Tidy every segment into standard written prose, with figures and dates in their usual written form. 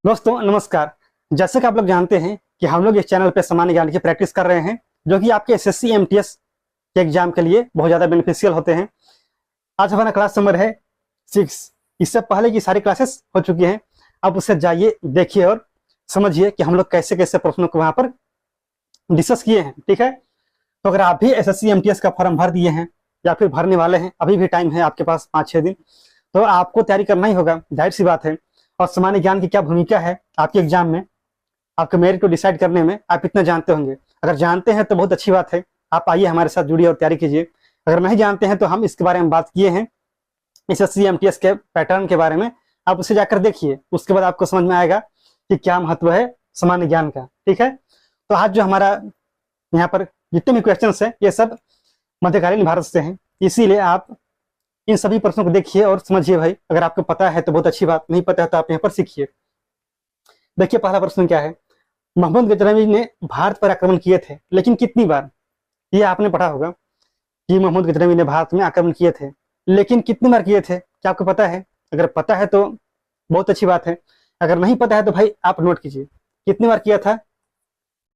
दोस्तों नमस्कार। जैसे कि आप लोग जानते हैं कि हम लोग इस चैनल पे सामान्य ज्ञान की प्रैक्टिस कर रहे हैं, जो कि आपके एसएससी एमटीएस के एग्जाम के लिए बहुत ज़्यादा बेनिफिशियल होते हैं। आज हमारा क्लास नंबर है 6। इससे पहले की सारी क्लासेस हो चुकी हैं। आप उससे जाइए, देखिए और समझिए कि हम लोग कैसे कैसे प्रश्नों को वहाँ पर डिस्कस किए हैं। ठीक है, तो अगर आप भी एसएससी एमटीएस का फॉर्म भर दिए हैं या फिर भरने वाले हैं, अभी भी टाइम है आपके पास 5-6 दिन, तो आपको तैयारी करना ही होगा, जाहिर सी बात है। और सामान्य ज्ञान की क्या भूमिका है आपके एग्जाम में, आपके मेरिट को डिसाइड करने में, आप इतना जानते होंगे। अगर जानते हैं तो बहुत अच्छी बात है, आप आइए हमारे साथ जुड़िए और तैयारी कीजिए। अगर नहीं जानते हैं तो हम इसके बारे में बात किए हैं, एसएससी एमटीएस के पैटर्न के बारे में। आप उसे जाकर देखिए, उसके बाद आपको समझ में आएगा कि क्या महत्व है सामान्य ज्ञान का। ठीक है, तो आज जो हमारा यहाँ पर जितने भी क्वेश्चन है ये सब मध्यकालीन भारत से हैं, इसीलिए आप इन सभी प्रश्नों को देखिए और समझिए भाई। अगर आपको पता है तो बहुत अच्छी बात, नहीं पता है तो आप यहाँ पर सीखिए। देखिए पहला प्रश्न क्या है। मोहम्मद गजनवी ने भारत पर आक्रमण किए थे, लेकिन कितनी बार? ये आपने पढ़ा होगा कि मोहम्मद गजनवी ने भारत में आक्रमण किए थे, लेकिन कितनी बार किए थे? क्या आपको पता है? अगर पता है तो बहुत अच्छी बात है, अगर नहीं पता है तो भाई आप नोट कीजिए। कितनी बार किया था?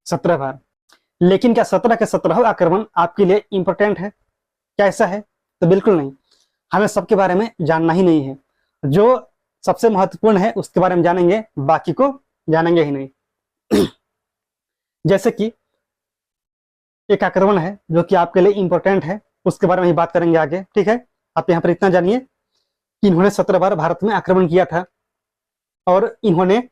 17 बार। लेकिन क्या 17 के 17 आक्रमण आपके लिए इंपॉर्टेंट है? क्या ऐसा है? तो बिल्कुल नहीं। हमें सबके बारे में जानना ही नहीं है, जो सबसे महत्वपूर्ण है उसके बारे में जानेंगे, बाकी को जानेंगे ही नहीं। जैसे कि एक आक्रमण है जो कि आपके लिए इंपॉर्टेंट है, उसके बारे में ही बात करेंगे आगे। ठीक है, आप यहाँ पर इतना जानिए कि इन्होंने 17 बार भारत में आक्रमण किया था। और इन्होंने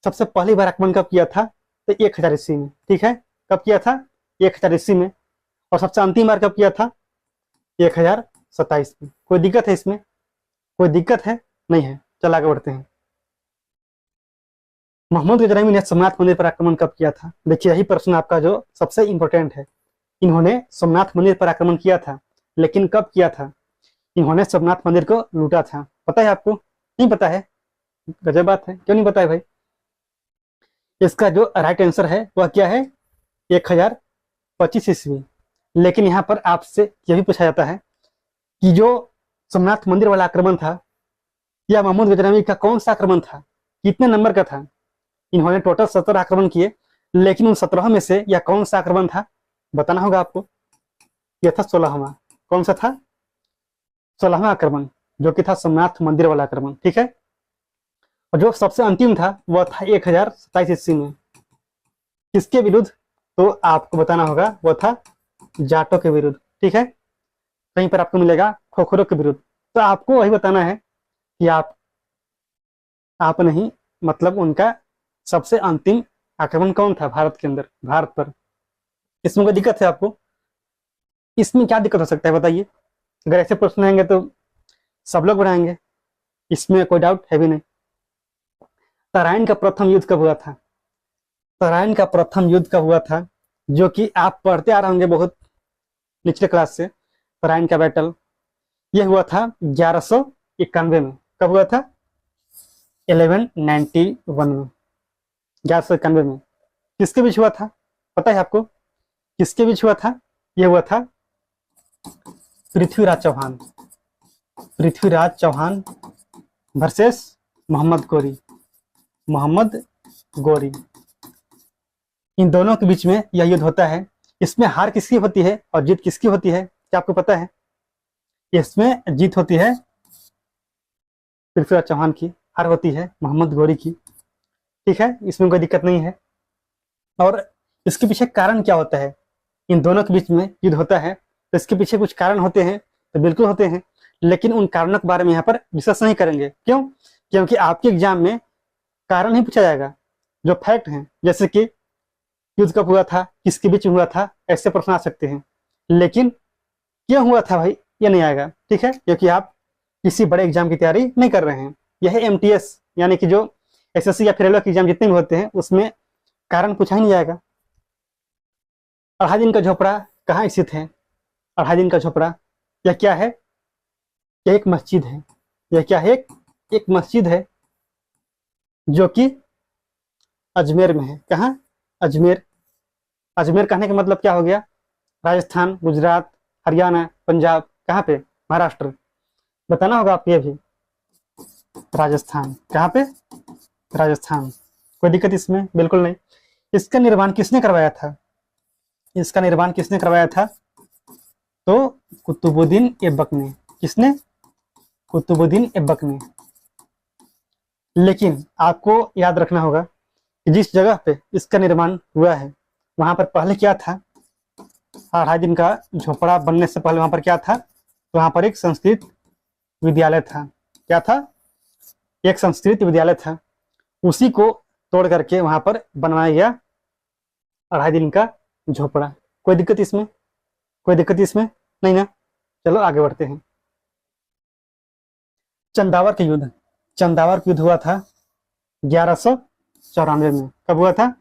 सबसे पहली बार आक्रमण कब किया था? तो 1000 ईस्वी में। ठीक है, कब किया था? 1000 ईस्वी में। और सबसे अंतिम बार कब किया था? 1027 में। कोई दिक्कत है इसमें? कोई दिक्कत है? नहीं है। चल आगे बढ़ते हैं। मोहम्मद गजनवी ने सोमनाथ मंदिर पर आक्रमण कब किया था? देखिए यही प्रश्न आपका जो सबसे इंपॉर्टेंट है। इन्होंने सोमनाथ मंदिर पर आक्रमण किया था, लेकिन कब किया था? इन्होंने सोमनाथ मंदिर को लूटा था। पता है आपको? नहीं पता है? गजब बात है, क्यों नहीं पता है भाई? इसका जो राइट आंसर है वह क्या है? 1025 ईस्वी। लेकिन यहाँ पर आपसे यह भी पूछा जाता है कि जो सोमनाथ मंदिर वाला आक्रमण था, यह मोहम्मद गजनवी का कौन सा आक्रमण था, कितने नंबर का था? इन्होंने टोटल 17 आक्रमण किए, लेकिन उन 17 में से यह कौन सा आक्रमण था? बताना होगा आपको। यह था 16वां। कौन सा था? 16वां आक्रमण, जो कि था सोमनाथ मंदिर वाला आक्रमण। ठीक है, और जो सबसे अंतिम था वह था 1027 ईस्वी में। किसके विरुद्ध? तो आपको बताना होगा, वह था जाटों के विरुद्ध। ठीक है, कहीं पर आपको मिलेगा खोखरों के विरुद्ध, तो आपको वही बताना है कि आप नहीं, मतलब उनका सबसे अंतिम आक्रमण कौन था भारत के अंदर, भारत पर। इसमें कोई दिक्कत है आपको? इसमें क्या दिक्कत हो सकता है बताइए? अगर ऐसे प्रश्न आएंगे तो सब लोग बनाएंगे, इसमें कोई डाउट है भी नहीं। तराइन का प्रथम युद्ध कब हुआ था? तराइन का प्रथम युद्ध कब हुआ था, जो कि आप पढ़ते आ रहे होंगे बहुत निचले क्लास से। तराइन का बैटल यह हुआ था 1191 में। कब हुआ था? 1191 में, 1191 में। किसके बीच हुआ था? पता है आपको किसके बीच हुआ था? यह हुआ था पृथ्वीराज चौहान। पृथ्वीराज चौहान वर्सेस मोहम्मद गोरी। मोहम्मद गोरी, इन दोनों के बीच में यह युद्ध होता है। इसमें हार किसकी होती है और जीत किसकी होती है, क्या आपको पता है? इसमें जीत होती है पृथ्वीराज चौहान की, हार होती है मोहम्मद गोरी की। ठीक है, इसमें कोई दिक्कत नहीं है। और इसके पीछे कारण क्या होता है? इन दोनों के बीच में युद्ध होता है, तो इसके पीछे कुछ कारण होते हैं, तो बिल्कुल होते हैं, लेकिन उन कारणों के बारे में यहाँ पर डिस्कस नहीं करेंगे। क्यों? क्योंकि आपके एग्जाम में कारण नहीं पूछा जाएगा, जो फैक्ट हैं, जैसे कि युद्ध कब हुआ था, किसके बीच में हुआ था, ऐसे प्रश्न आ सकते हैं। लेकिन क्यों हुआ था भाई, ये नहीं आएगा। ठीक है, क्योंकि आप किसी बड़े एग्जाम की तैयारी नहीं कर रहे हैं। यह एमटीएस यानी कि जो एसएससी या फिर रेलवे के एग्जाम जितने भी होते हैं, उसमें कारण पूछा ही नहीं जाएगा। अढ़ाई दिन का झोपड़ा कहाँ स्थित है? अढ़ाई दिन का झोपड़ा यह क्या है? यह एक मस्जिद है। यह क्या है? एक मस्जिद है, जो कि अजमेर में है। कहाँ? अजमेर। अजमेर कहने का मतलब क्या हो गया? राजस्थान, गुजरात, हरियाणा, पंजाब, कहाँ पे? महाराष्ट्र। बताना होगा आपको ये भी। राजस्थान कहाँ पे? राजस्थान। कोई दिक्कत इसमें? बिल्कुल नहीं। इसका निर्माण किसने करवाया था? इसका निर्माण किसने करवाया था? तो कुतुबुद्दीन ऐबक ने। किसने? कुतुबुद्दीन ऐबक ने। लेकिन आपको याद रखना होगा कि जिस जगह पे इसका निर्माण हुआ है वहां पर पहले क्या था? 2.5 दिन का झोपड़ा बनने से पहले वहां पर क्या था? तो वहां पर एक संस्कृत विद्यालय था। क्या था? एक संस्कृत विद्यालय था। उसी को तोड़ करके वहां पर बनवाया गया 2.5 दिन का झोपड़ा। कोई दिक्कत इसमें? कोई दिक्कत इसमें नहीं ना? चलो आगे बढ़ते हैं। चंदावर के युद्ध। चंदावर का युद्ध हुआ था 1194 में। कब हुआ था?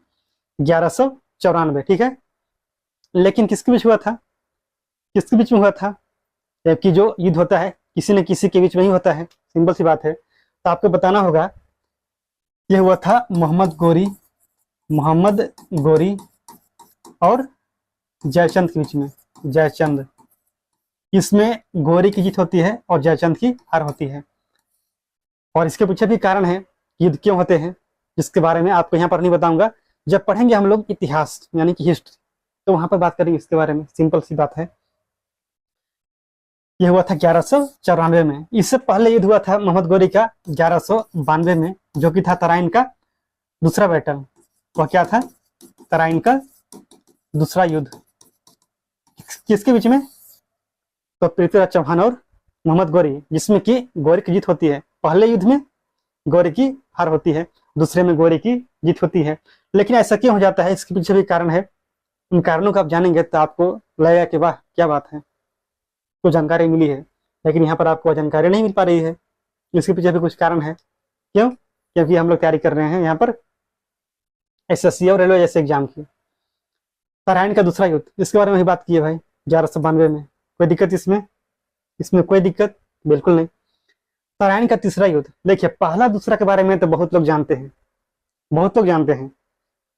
1194। ठीक है। लेकिन किसके बीच हुआ था? किसके बीच में हुआ था? जबकि जो युद्ध होता है किसी न किसी के बीच में ही होता है, सिंपल सी बात है। तो आपको बताना होगा यह हुआ था मोहम्मद गोरी और जयचंद के बीच में। जयचंद। इसमें गोरी की जीत होती है और जयचंद की हार होती है। और इसके पीछे भी कारण है युद्ध क्यों होते हैं, जिसके बारे में आपको यहाँ पर नहीं बताऊंगा। जब पढ़ेंगे हम लोग इतिहास यानी कि हिस्ट्री, तो वहां पर बात करेंगे इसके बारे में। सिंपल सी बात है। यह हुआ था 1194 में। इससे पहले युद्ध हुआ था मोहम्मद गोरी का 1192 में, जो कि था तराइन का दूसरा बैटल। वह क्या था? तराइन का दूसरा युद्ध। किसके बीच में? तो पृथ्वीराज चौहान और मोहम्मद गोरी, जिसमें कि गोरी की जीत होती है। पहले युद्ध में गोरी की हार होती है, दूसरे में गोरी की जीत होती है। लेकिन ऐसा क्यों हो जाता है? इसके पीछे भी कारण है। उन कारणों को आप जानेंगे तो आपको लगेगा कि वाह क्या बात है, कुछ जानकारी मिली है। लेकिन यहाँ पर आपको जानकारी नहीं मिल पा रही है। इसके पीछे भी कुछ कारण है। क्यों? क्योंकि हम लोग तैयारी कर रहे हैं यहाँ पर एसएससी और रेलवे जैसे एग्जाम की। तराइन का दूसरा युद्ध, इसके बारे में ही बात की है भाई 1192 में। कोई दिक्कत इसमें? इसमें कोई दिक्कत बिल्कुल नहीं। तराइन का तीसरा युद्ध, देखिए पहला दूसरा के बारे में तो बहुत लोग जानते हैं, बहुत लोग जानते हैं।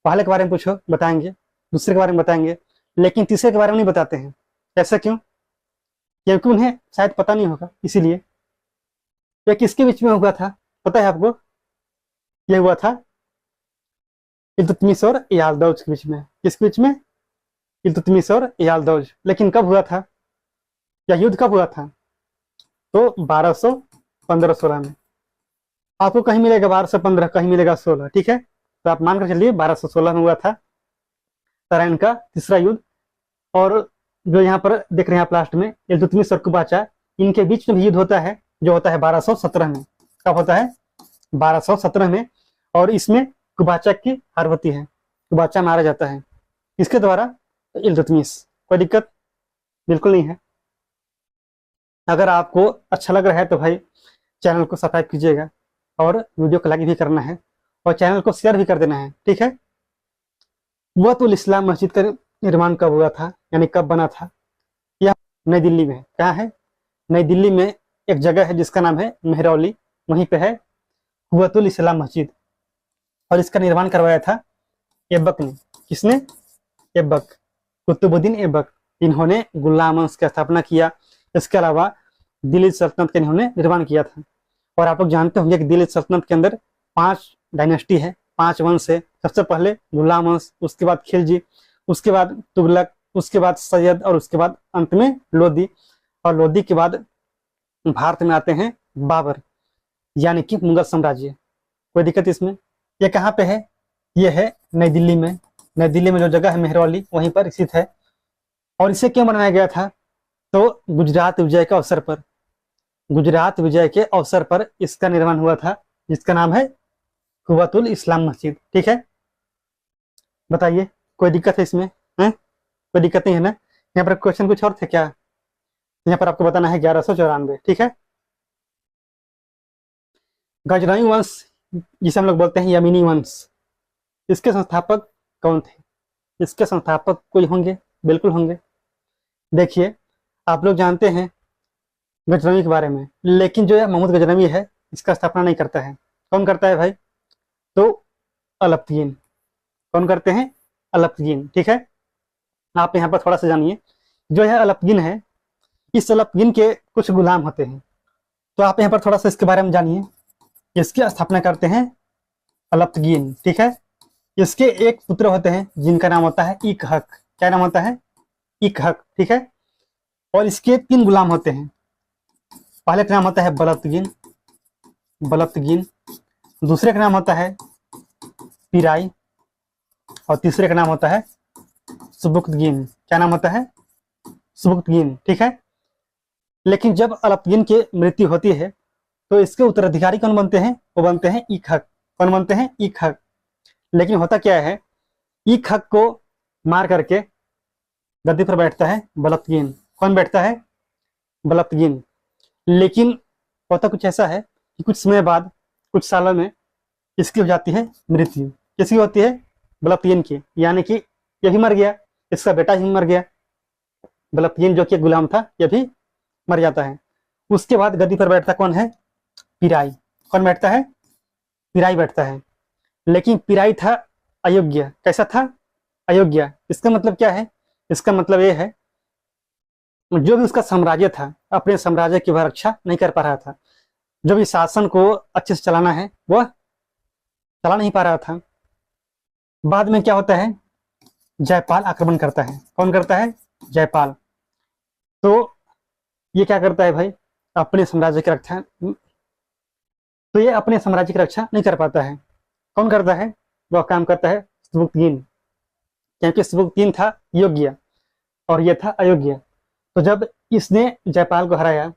पहले के बारे में पूछो बताएंगे, दूसरे के बारे में बताएंगे, लेकिन तीसरे के बारे में नहीं बताते हैं। ऐसा क्यों? क्योंकि उन्हें शायद पता नहीं होगा, इसीलिए। यह किसके बीच में हुआ था पता है आपको? यह हुआ था इल्तुतमिश और यालदौज के बीच में। किसके बीच में? इल्तुतमिश और यालदौज। लेकिन कब हुआ था? यह युद्ध कब हुआ था? तो 1215-16 में। आपको कहीं मिलेगा 1215, कहीं मिलेगा 16। ठीक है, तो आप मानकर चलिए 1216 में हुआ था तराइन का तीसरा युद्ध। और जो यहाँ पर देख रहे हैं आप लास्ट में इल्तुतमिश और कुबाचा, इनके बीच में भी युद्ध होता है, जो होता है 1217 में। कब होता है? 1217 में। और इसमें कुबाचा की हार होती है, कुबाचा मारा जाता है। इसके द्वारा इल्तुतमिश। कोई दिक्कत बिल्कुल नहीं है। अगर आपको अच्छा लग रहा है तो भाई चैनल को सब्सक्राइब कीजिएगा और वीडियो को लाइक भी करना है और चैनल को शेयर भी कर देना है। ठीक है। वतुल इस्लाम मस्जिद का निर्माण कब हुआ था, यानी कब बना था? यह नई दिल्ली में है। कहाँ है? नई दिल्ली में एक जगह है जिसका नाम है मेहरौली, वहीं पे है वतुल इस्लाम मस्जिद। और इसका निर्माण करवाया था ऐबक ने। किसने? ऐबक, कुतुबुद्दीन ऐबक। इन्होंने गुलाम वंश की स्थापना किया। इसके अलावा दिल्ली सल्तनत का इन्होंने निर्माण किया था। और आप लोग जानते होंगे कि दिल्ली सल्तनत के अंदर 5 डायनेस्टी है, 5 वंश है। सबसे पहले गुलाम वंश, उसके बाद खिलजी, उसके बाद तुगलक, उसके बाद सैयद, और उसके बाद अंत में लोदी। और लोदी के बाद भारत में आते हैं बाबर, यानी कि मुगल साम्राज्य। कोई दिक्कत इसमें? ये कहाँ पे है? ये है नई दिल्ली में। नई दिल्ली में जो जगह है मेहरौली, वहीं पर स्थित है। और इसे क्यों बनाया गया था? तो गुजरात विजय के अवसर पर, गुजरात विजय के अवसर पर इसका निर्माण हुआ था, जिसका नाम है कुव्वतुल इस्लाम मस्जिद। ठीक है, बताइए कोई दिक्कत है इसमें? है कोई दिक्कत नहीं है ना? यहाँ पर क्वेश्चन कुछ और थे क्या? यहाँ पर आपको बताना है 1194। ठीक है। गजनवी वंश, जिसे हम लोग बोलते हैं यमीनी वंश, इसके संस्थापक कौन थे? इसके संस्थापक कोई होंगे? बिल्कुल होंगे। देखिए आप लोग जानते हैं गजनवी के बारे में, लेकिन जो यह महमूद गजनवी है इसका स्थापना नहीं करता है। कौन करता है भाई? तो अलप्तीन। कौन करते हैं? अलप्तीन। ठीक है, आप यहाँ पर थोड़ा सा जानिए। जो यह अलप्तीन है, इस अलप्तीन के कुछ गुलाम होते हैं, तो आप यहाँ पर थोड़ा सा इसके बारे में जानिए। इसकी स्थापना करते हैं अलप्तगीन, ठीक है। इसके एक पुत्र होते हैं जिनका नाम होता है इकहक। क्या नाम होता है? इकहक, ठीक है। और इसके 3 गुलाम होते हैं। पहले का नाम होता है बलप्तगीन, बलप्तगीन। दूसरे का नाम होता है पिराई, और तीसरे का नाम होता है सुबुक्तगीन। क्या नाम होता है? सुबुक्तगीन, ठीक है। लेकिन जब अलप्तगीन की मृत्यु होती है तो इसके उत्तराधिकारी कौन बनते हैं? वो बनते हैं इकहक। कौन बनते हैं? इकहक। लेकिन होता क्या है, इकहक को मार करके गद्दी पर बैठता है बलप्तगीन। कौन बैठता है? बलप्तगीन। लेकिन होता कुछ ऐसा है कि कुछ समय बाद, कुछ सालों में इसकी हो जाती है मृत्यु। किसकी होती है? बलप्तगीन की। यानी कि यह भी मर गया, इसका बेटा भी मर गया, बलप्तगीन जो कि गुलाम था यह भी मर जाता है। उसके बाद गद्दी पर बैठता कौन है? पिराई। कौन बैठता है? पिराई बैठता है। लेकिन पिराई था अयोग्य। कैसा था? अयोग्य। इसका मतलब क्या है? इसका मतलब यह है जो भी उसका साम्राज्य था, अपने साम्राज्य की वह रक्षा नहीं कर पा रहा था। जो भी शासन को अच्छे से चलाना है वह चला नहीं पा रहा था। बाद में क्या होता है? जयपाल आक्रमण करता है। कौन करता है? जयपाल। तो ये क्या करता है भाई? अपने साम्राज्य की रक्षा, तो ये अपने साम्राज्य की रक्षा नहीं कर पाता है। कौन करता है? वह काम करता है सुबुक्तगीन, क्योंकि सुबुक्तगीन था योग्य और यह था अयोग्य। तो जब इसने जयपाल को हराया,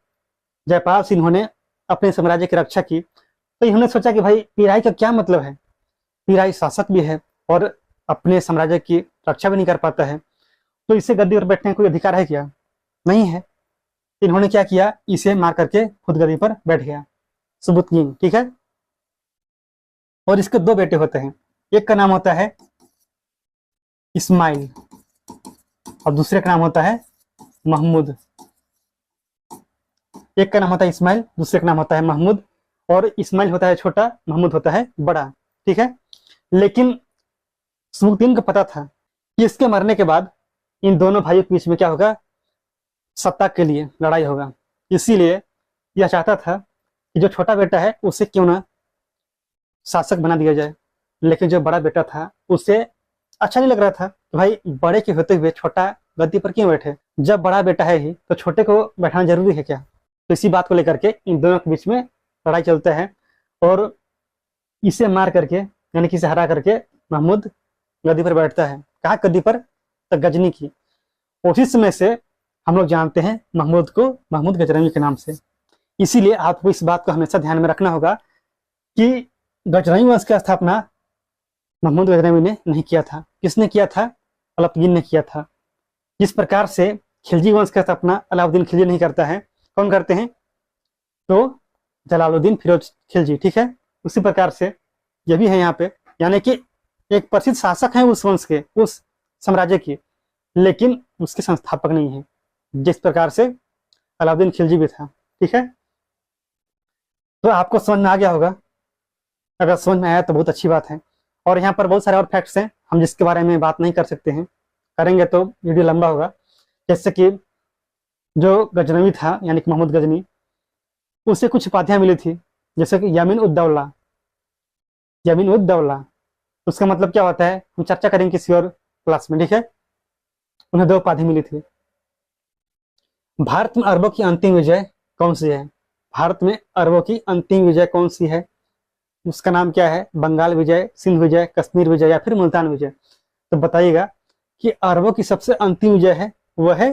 जयपाल से इन्होंने अपने साम्राज्य की रक्षा की, तो इन्होंने सोचा कि भाई पिराई का क्या मतलब है, पिराई शासक भी है और अपने साम्राज्य की रक्षा भी नहीं कर पाता है, तो इसे गद्दी पर बैठने का कोई अधिकार है क्या? नहीं है। इन्होंने क्या किया? इसे मार करके खुद गद्दी पर बैठ गया सुबुक्तगीन, ठीक है। और इसके 2 बेटे होते हैं। एक का नाम होता है इस्माइल और दूसरे का नाम होता है महमूद। एक का नाम होता है इस्माइल, दूसरे का नाम होता है महमूद। और इस्माइल होता है छोटा, महमूद होता है बड़ा, ठीक है। लेकिन सुबुक्तगीन को पता था कि इसके मरने के बाद इन दोनों भाइयों के बीच में क्या होगा? सत्ता के लिए लड़ाई होगा। इसीलिए यह चाहता था कि जो छोटा बेटा है उसे क्यों ना शासक बना दिया जाए। लेकिन जो बड़ा बेटा था उसे अच्छा नहीं लग रहा था कि भाई बड़े के होते हुए छोटा गद्दी पर क्यों बैठे, जब बड़ा बेटा है ही तो छोटे को बैठाना जरूरी है क्या? तो इसी बात को लेकर के इन दोनों के बीच में लड़ाई चलता है और इसे मार करके, यानी कि इसे हरा करके महमूद गद्दी पर बैठता है। कहाँ गद्दी पर? तो गजनी की। उसी समय से हम लोग जानते हैं महमूद को महमूद गजनवी के नाम से। इसीलिए आपको इस बात को हमेशा ध्यान में रखना होगा कि गजनवी वंश की स्थापना महमूद गजनवी ने नहीं किया था। किसने किया था? अलप्तगीन ने किया था। जिस प्रकार से खिलजी वंश की स्थापना अलाउद्दीन खिलजी नहीं करता है, कौन करते हैं? तो जलालुद्दीन फिरोज खिलजी, ठीक है। उसी प्रकार से यह भी है यहाँ पे, यानी कि एक प्रसिद्ध शासक है उस वंश के, उस साम्राज्य की, लेकिन उसके संस्थापक नहीं है, जिस प्रकार से अलाउद्दीन खिलजी भी था, ठीक है। तो आपको समझ में आ गया होगा। अगर समझ में आया तो बहुत अच्छी बात है। और यहाँ पर बहुत सारे और फैक्ट्स हैं हम जिसके बारे में बात नहीं कर सकते हैं, करेंगे तो वीडियो लंबा होगा। जैसे कि जो गजनवी था यानी कि मोहम्मद गजनी, उसे कुछ उपाधियां मिली थी, जैसे कि यमीन उद्दौला। यमीन उद्दौला उसका मतलब क्या होता है हम चर्चा करेंगे किसी और क्लास में, ठीक है। उन्हें 2 उपाधि मिली थी। भारत में अरबों की अंतिम विजय कौन सी है? भारत में अरबों की अंतिम विजय कौन सी है? उसका नाम क्या है? बंगाल विजय, सिंध विजय, कश्मीर विजय या फिर मुल्तान विजय? तो बताइएगा कि अरबों की सबसे अंतिम विजय है वह है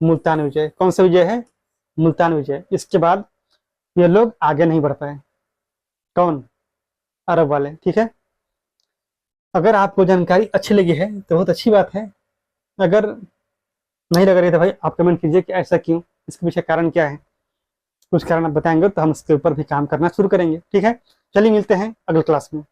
मुल्तान विजय। कौन सा विजय है? मुल्तान विजय। इसके बाद ये लोग आगे नहीं बढ़ पाए। कौन? अरब वाले, ठीक है। अगर आपको जानकारी अच्छी लगी है तो बहुत अच्छी बात है। अगर नहीं लग रही तो भाई आप कमेंट कीजिए कि ऐसा क्यों, इसके पीछे कारण क्या है। कुछ कारण आप बताएंगे तो हम इसके ऊपर भी काम करना शुरू करेंगे, ठीक है। चलिए मिलते हैं अगली क्लास में।